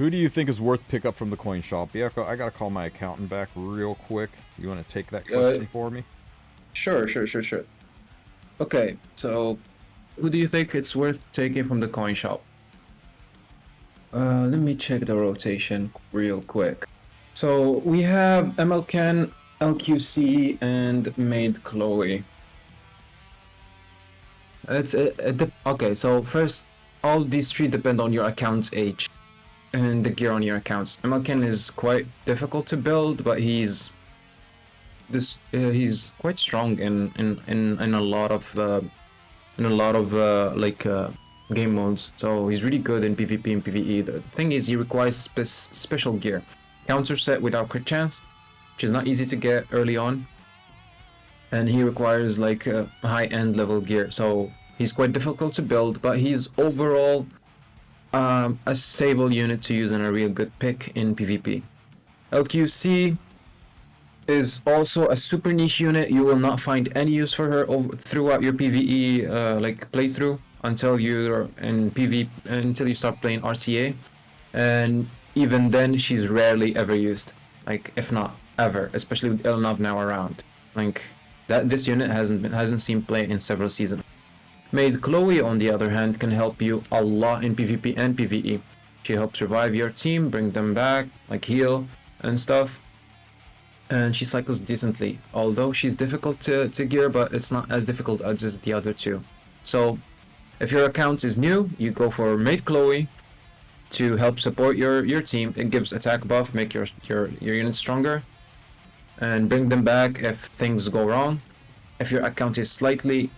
Who do you think is worth pick up from the coin shop? Yeah, I gotta call my accountant back real quick. You want to take that question for me? Sure. Okay, so who do you think it's worth taking from the coin shop? Let me check the rotation real quick. So we have MLken, LQC, and Maid Chloe. Okay. So first, all these three depend on your account's age and the gear on your accounts. MLken is quite difficult to build, but he's quite strong in a lot of game modes. So he's really good in PvP and PvE. The thing is, he requires special gear. Counter set without crit chance, which is not easy to get early on. And he requires like high-end level gear. So he's quite difficult to build, but he's overall a stable unit to use and a real good pick in PvP. LQC is also a super niche unit. You will not find any use for her throughout your PvE playthrough until you're in PvP, until you start playing RTA, and even then she's rarely ever used, like if not ever, especially with Ilnav now around. Like that, this unit hasn't seen play in several seasons. Maid Chloe, on the other hand, can help you a lot in PvP and PvE. She helps revive your team, bring them back, like heal and stuff. And she cycles decently, although she's difficult to gear, but it's not as difficult as the other two. So if your account is new, you go for Maid Chloe to help support your team. It gives attack buff, make your unit stronger, and bring them back if things go wrong. If your account is slightly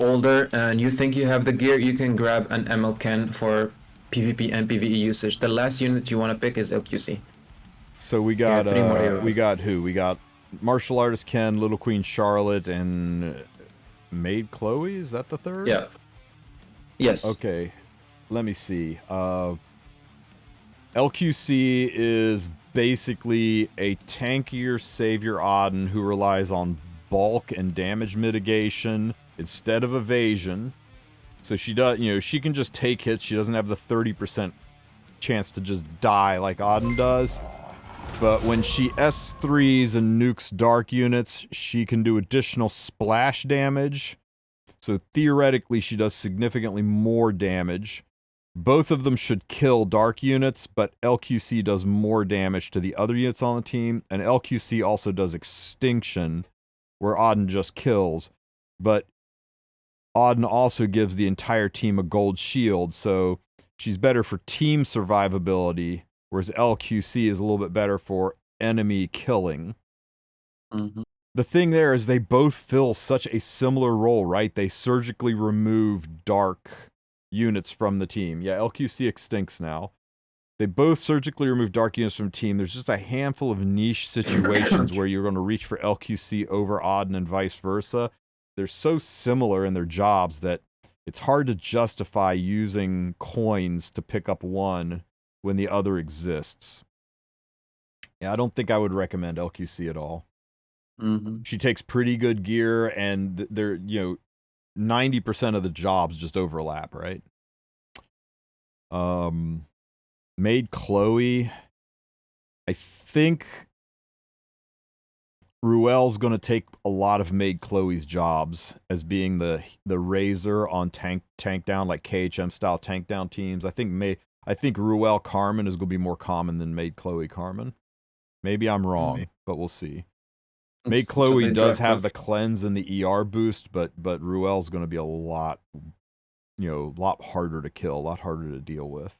older and you think you have the gear, you can grab an MLken for PvP and PvE usage. The last unit you want to pick is LQC. So we got we got who? We got Martial Artist Ken, Little Queen Charlotte, and Maid Chloe. Is that the third? Yeah. Yes. Okay. Let me see. LQC is basically a tankier Savior Auden who relies on bulk and damage mitigation instead of evasion. So she does, she can just take hits. She doesn't have the 30% chance to just die like Auden does. But when she S3s and nukes dark units, she can do additional splash damage. So theoretically, she does significantly more damage. Both of them should kill dark units, but LQC does more damage to the other units on the team. And LQC also does extinction, where Auden just kills. But Auden also gives the entire team a gold shield, so she's better for team survivability, whereas LQC is a little bit better for enemy killing. Mm-hmm. The thing there is they both fill such a similar role, right? They surgically remove dark units from the team. Yeah, LQC extincts now. They both surgically remove dark units from the team. There's just a handful of niche situations where you're going to reach for LQC over Auden and vice versa. They're so similar in their jobs that it's hard to justify using coins to pick up one when the other exists. Yeah, I don't think I would recommend LQC at all. Mm-hmm. She takes pretty good gear, and they're, 90% of the jobs just overlap, right? Maid Chloe, I think Ruel's going to take a lot of Maid Chloe's jobs as being the razor on tank down, like KHM style tank down teams. I think Ruel Carmen is going to be more common than Maid Chloe Carmen. Maybe I'm wrong, but we'll see. Maid Chloe does have the cleanse and the ER boost, but Ruel's going to be a lot, lot harder to kill, a lot harder to deal with.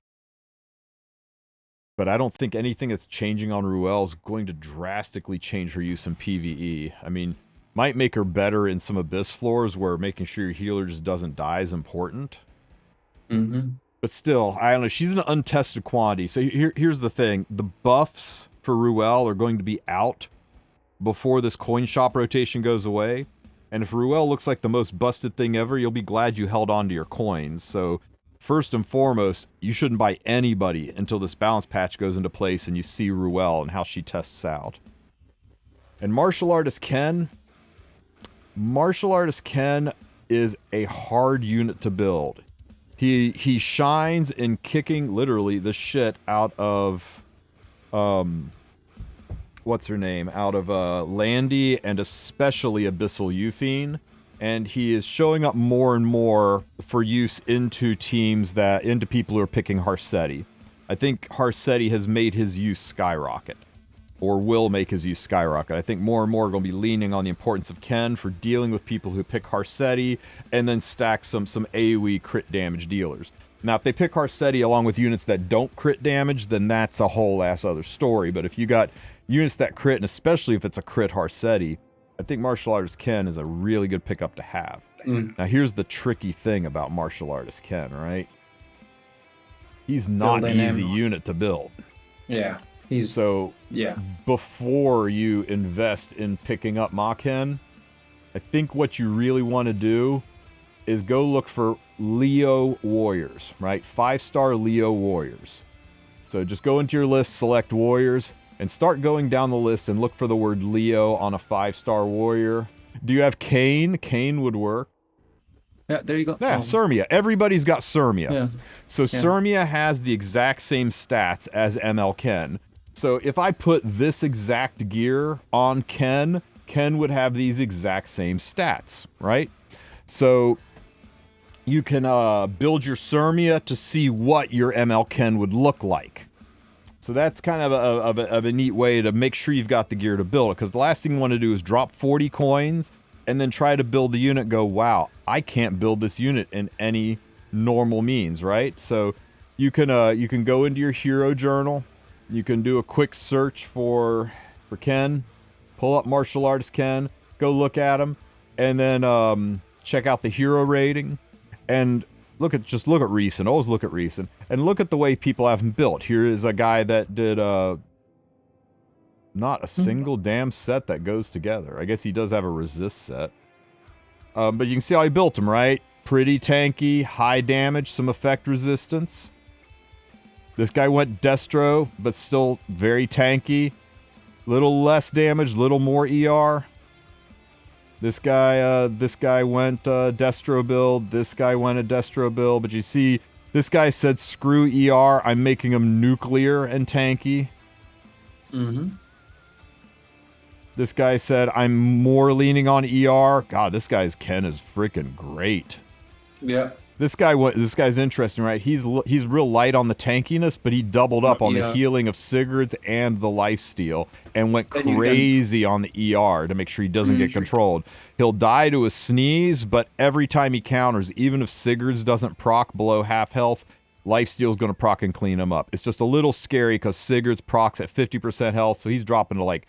But I don't think anything that's changing on Ruel is going to drastically change her use in PvE. I mean, might make her better in some Abyss floors where making sure your healer just doesn't die is important. Mm-hmm. But still, I don't know. She's an untested quantity. So here's the thing. The buffs for Ruel are going to be out before this coin shop rotation goes away. And if Ruel looks like the most busted thing ever, you'll be glad you held on to your coins. So first and foremost, you shouldn't buy anybody until this balance patch goes into place and you see Ruel and how she tests out. And Martial Artist Ken is a hard unit to build. He shines in kicking literally the shit out of what's her name? Out of Landy and especially Abyssal Euphine. And he is showing up more and more for use into into people who are picking Harsetti. I think Harsetti has made his use skyrocket. Or will make his use skyrocket. I think more and more are going to be leaning on the importance of Ken for dealing with people who pick Harsetti and then stack some AoE crit damage dealers. Now, if they pick Harsetti along with units that don't crit damage, then that's a whole ass other story. But if you got units that crit, and especially if it's a crit Harsetti, I think Martial Artist Ken is a really good pickup to have. Now, here's the tricky thing about Martial Artist Ken, right? He's not an easy unit to build. Yeah. Before you invest in picking up Maken, I think what you really want to do is go look for Leo Warriors, right? 5-star Leo Warriors. So just go into your list, select Warriors, and start going down the list and look for the word Leo on a 5-star Warrior. Do you have Kane? Kane would work. Yeah, there you go. Yeah, Sirmia. Everybody's got Sirmia. Yeah. So Sirmia has the exact same stats as ML Ken. So if I put this exact gear on Ken, Ken would have these exact same stats, right? So you can build your Sirmia to see what your ML Ken would look like. So that's kind of a neat way to make sure you've got the gear to build it, because the last thing you want to do is drop 40 coins and then try to build the unit, go, wow, I can't build this unit in any normal means, right? So you can go into your hero journal. You can do a quick search for Ken, pull up Martial Artist Ken, go look at him, and then check out the hero rating, and look at recent. Always look at recent, and look at the way people have him built. Here is a guy that did not a single damn set that goes together. I guess he does have a resist set, but you can see how he built him, right? Pretty tanky, high damage, some effect resistance. This guy went Destro, but still very tanky. Little less damage, little more ER. This guy went Destro build. This guy went a Destro build. But you see, this guy said, screw ER. I'm making him nuclear and tanky. This guy said, I'm more leaning on ER. God, this guy's Ken is freaking great. Yeah. This guy's interesting, right? He's real light on the tankiness, but he doubled up on the healing of Sigurd's and the lifesteal and went crazy on the ER to make sure he doesn't get controlled. He'll die to a sneeze, but every time he counters, even if Sigurd's doesn't proc below half health, lifesteal's going to proc and clean him up. It's just a little scary because Sigurd's procs at 50% health, so he's dropping to like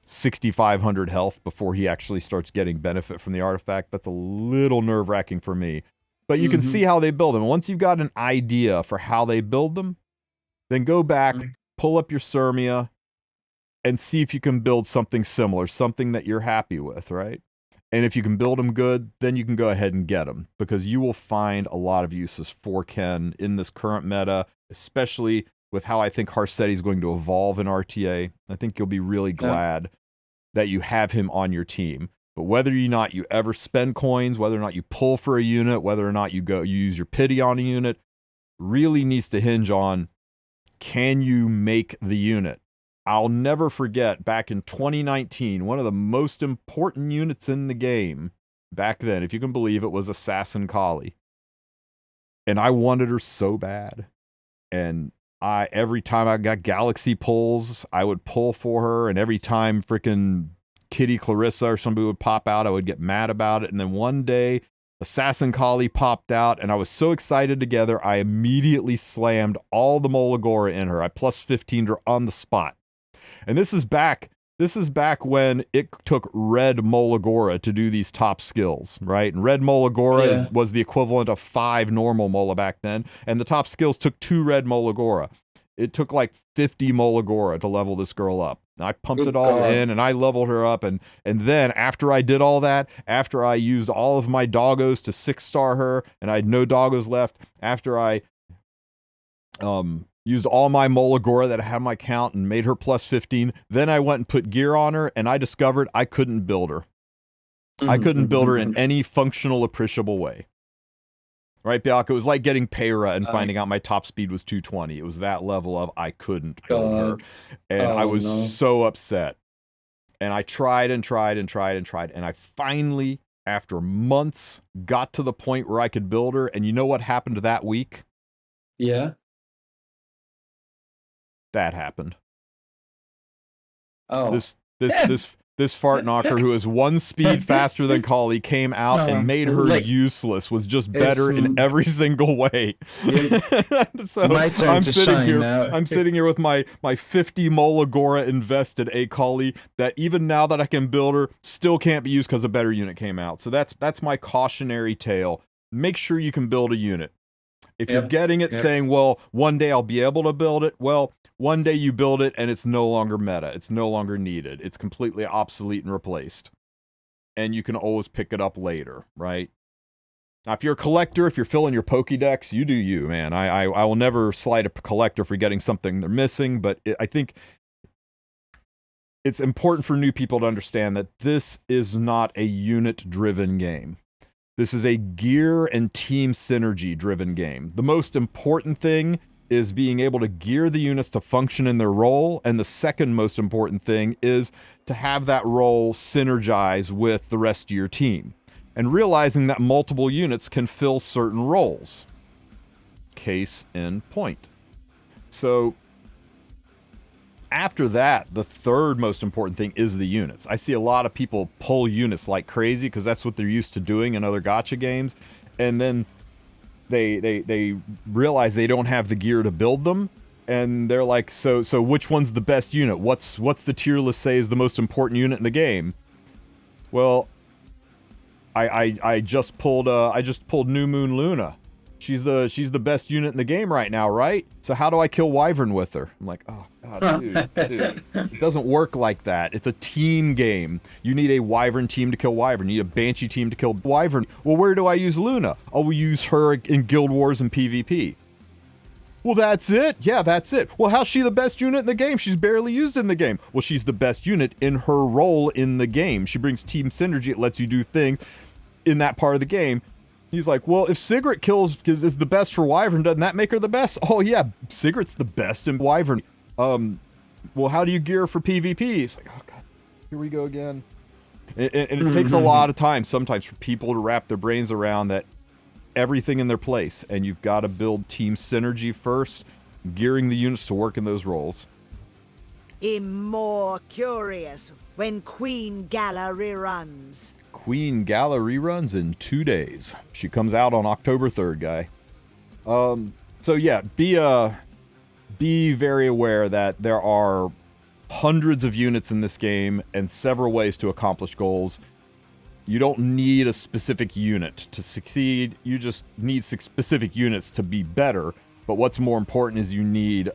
6,500 health before he actually starts getting benefit from the artifact. That's a little nerve-wracking for me. But you can see how they build them. Once you've got an idea for how they build them, then go back, pull up your Sirmia, and see if you can build something similar, something that you're happy with, right? And if you can build them good, then you can go ahead and get them, because you will find a lot of uses for Ken in this current meta, especially with how I think Harsetti is going to evolve in RTA. I think you'll be really glad that you have him on your team. But whether or not you ever spend coins, whether or not you pull for a unit, whether or not you use your pity on a unit, really needs to hinge on, can you make the unit? I'll never forget, back in 2019, one of the most important units in the game, back then, if you can believe it, was Assassin Kali. And I wanted her so bad. And every time I got Galaxy pulls, I would pull for her, and every time freaking Kitty Clarissa or somebody would pop out, I would get mad about it. And then one day, Assassin Kali popped out, and I was so excited together, I immediately slammed all the Molagora in her. I plus 15'd her on the spot. And this is back when it took red Molagora to do these top skills, right? And red Molagora was the equivalent of 5 normal Mola back then, and the top skills took 2 red Molagora. It took like 50 Molagora to level this girl up. I pumped it all in, and I leveled her up, and then after I did all that, after I used all of my doggos to 6-star her, and I had no doggos left, after I used all my Molagora that I had on my account and made her plus 15, then I went and put gear on her, and I discovered I couldn't build her. I couldn't build her in any functional, appreciable way. Right, Baka? It was like getting Peyra and finding out my top speed was 220. It was that level of I couldn't build her. And I was so upset. And I tried and tried and tried and tried. And I finally, after months, got to the point where I could build her. And you know what happened that week? Yeah. That happened. Oh. This fart knocker who is one speed faster than Kali came out and made her useless, was just better in every single way. So my turn I'm to sitting shine here. now. I'm sitting here with my 50 Molagora invested a Kali that even now that I can build her, still can't be used because a better unit came out. So that's my cautionary tale. Make sure you can build a unit. If you're getting it saying, well, one day I'll be able to build it, well, one day you build it and it's no longer meta. It's no longer needed. It's completely obsolete and replaced. And you can always pick it up later, right? Now, if you're a collector, if you're filling your Pokédex, you do you, man. I will never slight a collector for getting something they're missing, but I think it's important for new people to understand that this is not a unit-driven game. This is a gear and team synergy-driven game. The most important thing is being able to gear the units to function in their role, and the second most important thing is to have that role synergize with the rest of your team, and realizing that multiple units can fill certain roles. Case in point. So after that, the third most important thing is the units. I see a lot of people pull units like crazy because that's what they're used to doing in other gacha games, and then they realize they don't have the gear to build them, and they're like, so which one's the best unit? What's the tier list say is the most important unit in the game? Well, I just pulled New Moon Luna. She's the best unit in the game right now, right? So how do I kill Wyvern with her? I'm like, oh god, dude. It doesn't work like that. It's a team game. You need a Wyvern team to kill Wyvern. You need a Banshee team to kill Wyvern. Well, where do I use Luna? I'll use her in Guild Wars and PvP. Well, that's it? Yeah, that's it. Well, how's she the best unit in the game? She's barely used in the game. Well, she's the best unit in her role in the game. She brings team synergy. It lets you do things in that part of the game. He's like, well, if Sigrid kills because is the best for Wyvern, doesn't that make her the best? Oh yeah, Sigrid's the best in Wyvern. Well, how do you gear for PvP? It's like, oh god, here we go again. And it takes a lot of time sometimes for people to wrap their brains around that everything in their place, and you've got to build team synergy first, gearing the units to work in those roles. More curious when Queen Gala reruns. Queen Gala reruns in 2 days. She comes out on October 3rd, guy. So yeah, be very aware that there are hundreds of units in this game and several ways to accomplish goals. You don't need a specific unit to succeed. You just need specific units to be better. But what's more important is you need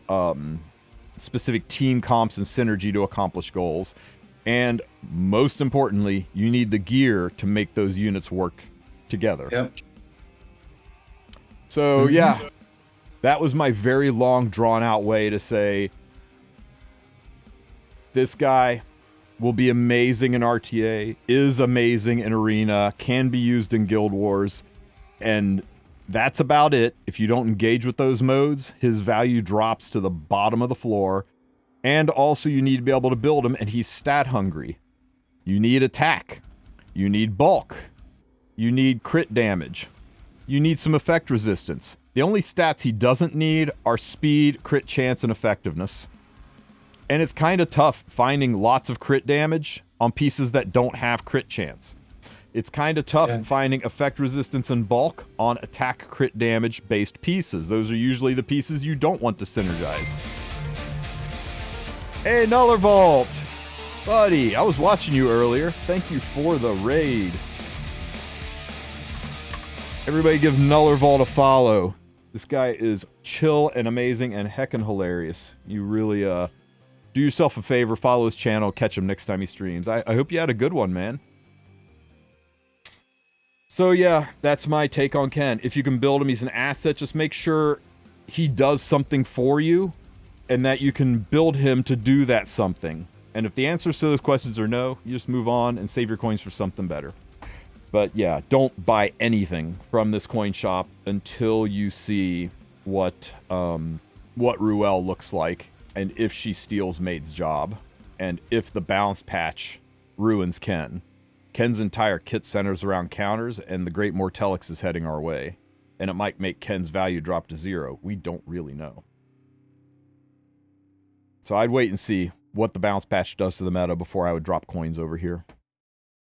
specific team comps and synergy to accomplish goals. And most importantly, you need the gear to make those units work together. Yep. So yeah, that was my very long, drawn-out way to say this guy will be amazing in RTA, is amazing in Arena, can be used in Guild Wars, and that's about it. If you don't engage with those modes, his value drops to the bottom of the floor. And also you need to be able to build him, and he's stat hungry. You need attack. You need bulk. You need crit damage. You need some effect resistance. The only stats he doesn't need are speed, crit chance, and effectiveness. And it's kind of tough finding lots of crit damage on pieces that don't have crit chance. It's kind of tough finding effect resistance and bulk on attack crit damage based pieces. Those are usually the pieces you don't want to synergize. Hey, Nullervault! Buddy, I was watching you earlier. Thank you for the raid. Everybody give Nullervault a follow. This guy is chill and amazing and heckin' hilarious. You really, do yourself a favor, follow his channel, catch him next time he streams. I hope you had a good one, man. So yeah, that's my take on Ken. If you can build him, he's an asset. Just make sure he does something for you, and that you can build him to do that something. And if the answers to those questions are no, you just move on and save your coins for something better. But yeah, don't buy anything from this coin shop until you see what Ruel looks like, and if she steals Maid's job, and if the balance patch ruins Ken. Ken's entire kit centers around counters, and the Great Mortelix is heading our way. And it might make Ken's value drop to 0. We don't really know. So I'd wait and see what the balance patch does to the meta before I would drop coins over here.